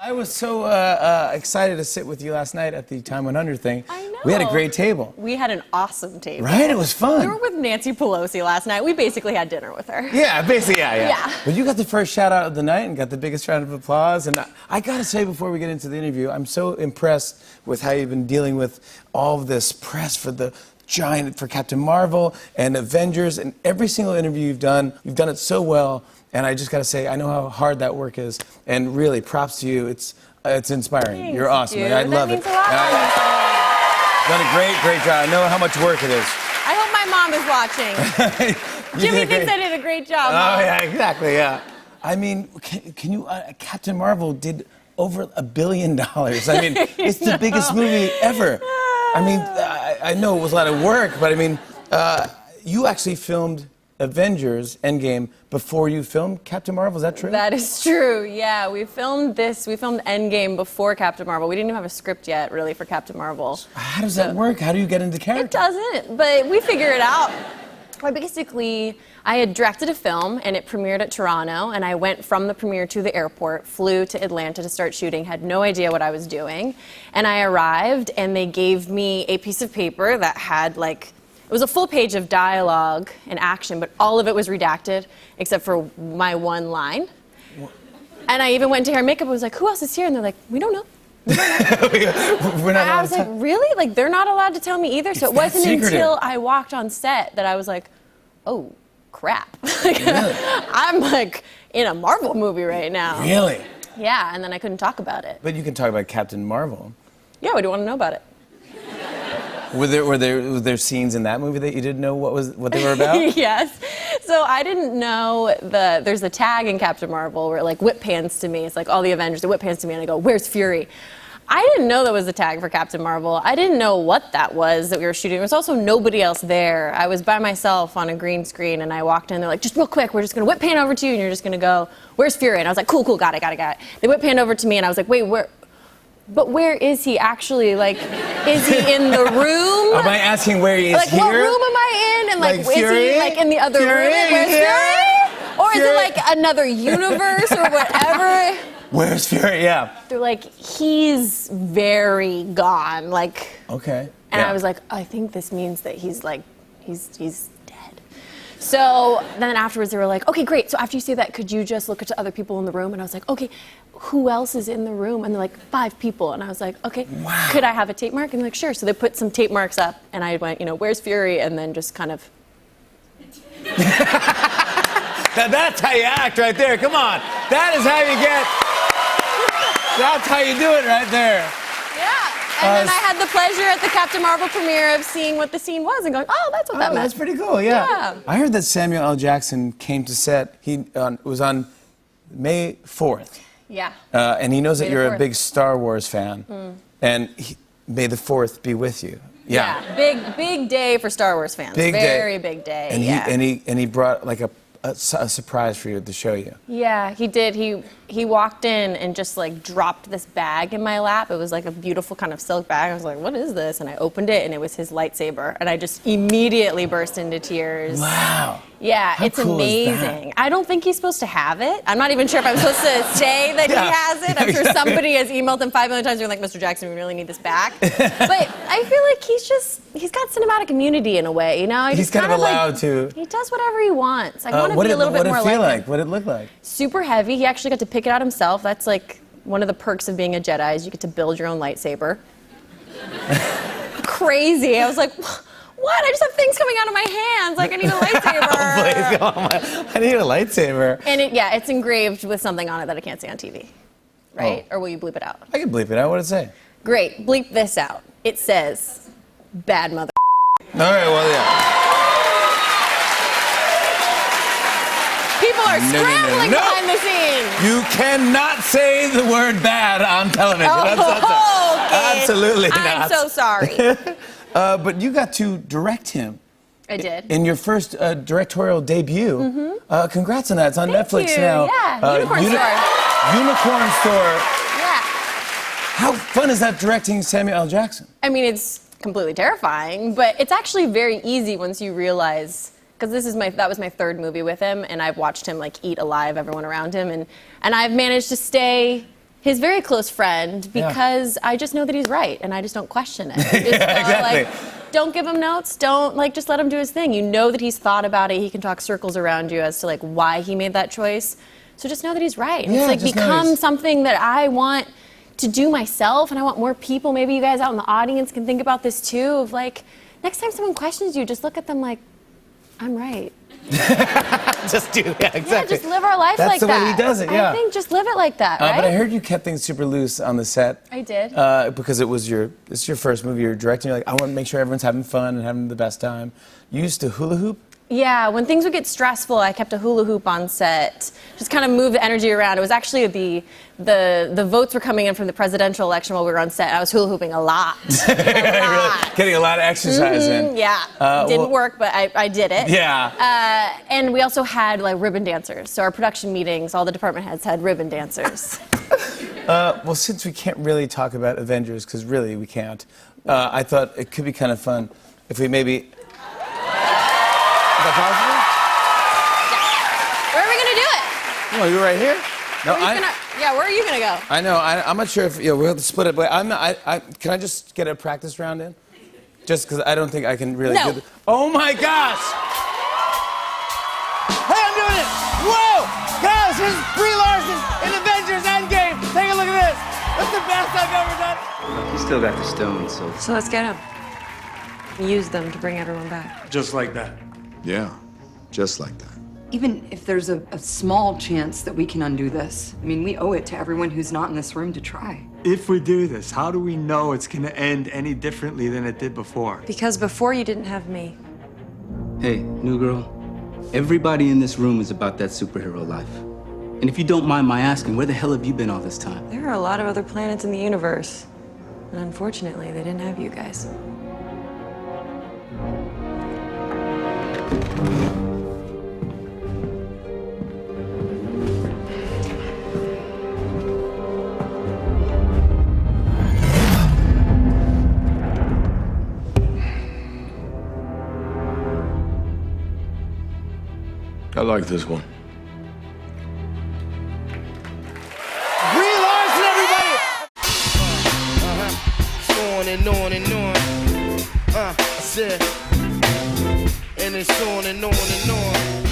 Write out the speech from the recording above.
I was so excited to sit with you last night at the Time 100 thing. I know. We had a great table. We had an awesome table. Right? It was fun. We were with Nancy Pelosi last night. We basically had dinner with her. Yeah, basically, yeah. Yeah. But you got the first shout out of the night and got the biggest round of applause. And I got to say, before we get into the interview, I'm so impressed with how you've been dealing with all of this press for Captain Marvel and Avengers, and every single interview you've done it so well. And I just got to say, I know how hard that work is. And really, props to you. It's inspiring. Thanks, You're awesome. dude. I love that it. Means a lot. Done a great job. I know how much work it is. I hope my mom is watching. Jimmy thinks I did a great job. Mom. Oh, yeah, exactly, yeah. I mean, can you, Captain Marvel did over $1 billion. I mean, it's the biggest movie ever. I mean, I know it was a lot of work, but I mean, you actually filmed Avengers Endgame before you filmed Captain Marvel, is that true? That is true, yeah. We filmed Endgame before Captain Marvel. We didn't even have a script yet, really, for Captain Marvel. How does that work? How do you get into character? It doesn't, but we figure it out. Well, basically, I had directed a film, and it premiered at Toronto, and I went from the premiere to the airport, flew to Atlanta to start shooting, had no idea what I was doing, and I arrived, and they gave me a piece of paper that had, like, it was a full page of dialogue and action, but all of it was redacted, except for my one line. And I even went to hair and makeup, and was like, who else is here? And they're like, we don't know. We're not I was like, really? Like, they're not allowed to tell me either? So it wasn't until I walked on set that I was like, oh, crap. Really? I'm like in a Marvel movie right now. Really? Yeah, and then I couldn't talk about it. But you can talk about Captain Marvel. Yeah, what do you want to know about it? Were there scenes in that movie that you didn't know what they were about? Yes. So I didn't know there's a tag in Captain Marvel where it like whip pans to me. It's like all the Avengers, they whip pans to me and I go, where's Fury? I didn't know that was a tag for Captain Marvel. I didn't know what that was that we were shooting. There was also nobody else there. I was by myself on a green screen and I walked in, they're like, just real quick, we're just gonna whip pan over to you and you're just gonna go, where's Fury? And I was like, cool, got it. They whip pan over to me and I was like, wait, where is he actually? Like, is he in the room? Am I asking where he is like, here? What room am I in? And like, is Fury? he like in the other room? Where's Fury? Or is it like another universe or whatever? Where's Fury? Yeah. They're like, he's very gone. Like, okay. And I was like, I think this means that he's like, he's dead. So then afterwards they were like, okay, great. So after you say that, could you just look at the other people in the room? And I was like, okay, who else is in the room? And they're like, 5 people. And I was like, okay, wow. Could I have a tape mark? And they're like, sure. So they put some tape marks up and I went, where's Fury? And then just kind of. That's how you act right there. Come on. That is how you get. That's how you do it right there. Yeah. And then I had the pleasure at the Captain Marvel premiere of seeing what the scene was and going, oh, that's what that meant. That's pretty cool, yeah. I heard that Samuel L. Jackson came to set. It was on May 4th. Yeah. And he knows that you're 4th. a big Star Wars fan. And May the 4th be with you. Yeah. Big day for Star Wars fans. Very big day. And he brought like a surprise for you to show you. Yeah, he did. He walked in and just like dropped this bag in my lap. It was like a beautiful kind of silk bag. I was like, what is this? And I opened it and it was his lightsaber. And I just immediately burst into tears. Wow. Yeah, How it's cool amazing. Is that? I don't think he's supposed to have it. I'm not even sure if I'm supposed to say that he has it. I'm sure somebody has emailed him 5 million times and been like, Mr. Jackson, we really need this back. But I feel like he's got cinematic immunity in a way, He's kind of allowed to. He does whatever he wants. I want to be a little bit more like him. What did it feel like? What did it look like? Super heavy. He actually got to pick it out himself. That's like one of the perks of being a Jedi is you get to build your own lightsaber. Crazy. I was like, what? I just have things coming out of my hands. Like, I need a lightsaber. Oh, please, I need a lightsaber. And it's engraved with something on it that I can't say on TV. Right? Or will you bleep it out? I can bleep it out. What does it say? Great. Bleep this out. It says, bad mother. All right, well, yeah. People are scrambling behind the scenes. You cannot say the word bad on television. Okay. Absolutely not. I'm so sorry. But you got to direct him. I did. In your first directorial debut. Mm-hmm. Congrats on that. It's on Netflix you. now. Yeah, Unicorn Store. Unicorn Store. Yeah. How fun is that directing Samuel L. Jackson? I mean, it's completely terrifying, but it's actually very easy once you realize, because that was my 3rd movie with him, and I've watched him like eat alive everyone around him, and I've managed to stay his very close friend because I just know that he's right and I just don't question it. Just, exactly. like, don't give him notes. Don't just let him do his thing. You know that he's thought about it. He can talk circles around you as to why he made that choice. So just know that he's right. And Yeah, it's just know become he's- something that I want to do myself, and I want more people. Maybe you guys out in the audience can think about this too. Of next time someone questions you, just look at them like, I'm right. Just do, yeah, exactly. Yeah, just live our life That's like the that. way he does it, yeah. I think just live it like that, right? But I heard you kept things super loose on the set. I did. Because it's your first movie you're directing. You're like, I want to make sure everyone's having fun and having the best time. You used to hula hoop? Yeah, when things would get stressful, I kept a hula hoop on set. Just kind of move the energy around. It was actually the votes were coming in from the presidential election while we were on set. I was hula hooping a lot. Really getting a lot of exercise in. Yeah, didn't work, but I did it. Yeah. And we also had ribbon dancers. So our production meetings, all the department heads had ribbon dancers. Well, since we can't really talk about Avengers, because really we can't, I thought it could be kind of fun if we maybe... Is that Yeah. Where are we gonna do it? possible? No, you're right here. No, where are you gonna go? I know. I'm not sure if we'll have to split it, but can I just get a practice round in? Just because I don't think I can really No. do this. Oh my gosh! Hey, I'm doing it! Whoa! Guys, here's Brie Larson in Avengers Endgame. Take a look at this. That's the best I've ever done. He's still got the stones, so... So let's get him. Use them to bring everyone back. Just like that. Yeah, just like that. Even if there's a small chance that we can undo this, I mean, we owe it to everyone who's not in this room to try. If we do this, how do we know it's gonna end any differently than it did before? Because before you didn't have me. Hey, new girl. Everybody in this room is about that superhero life. And if you don't mind my asking, where the hell have you been all this time? There are a lot of other planets in the universe. And unfortunately, they didn't have you guys. I like this one. Brie Larson, everybody! On and on and on. I said, and it's on and on and on.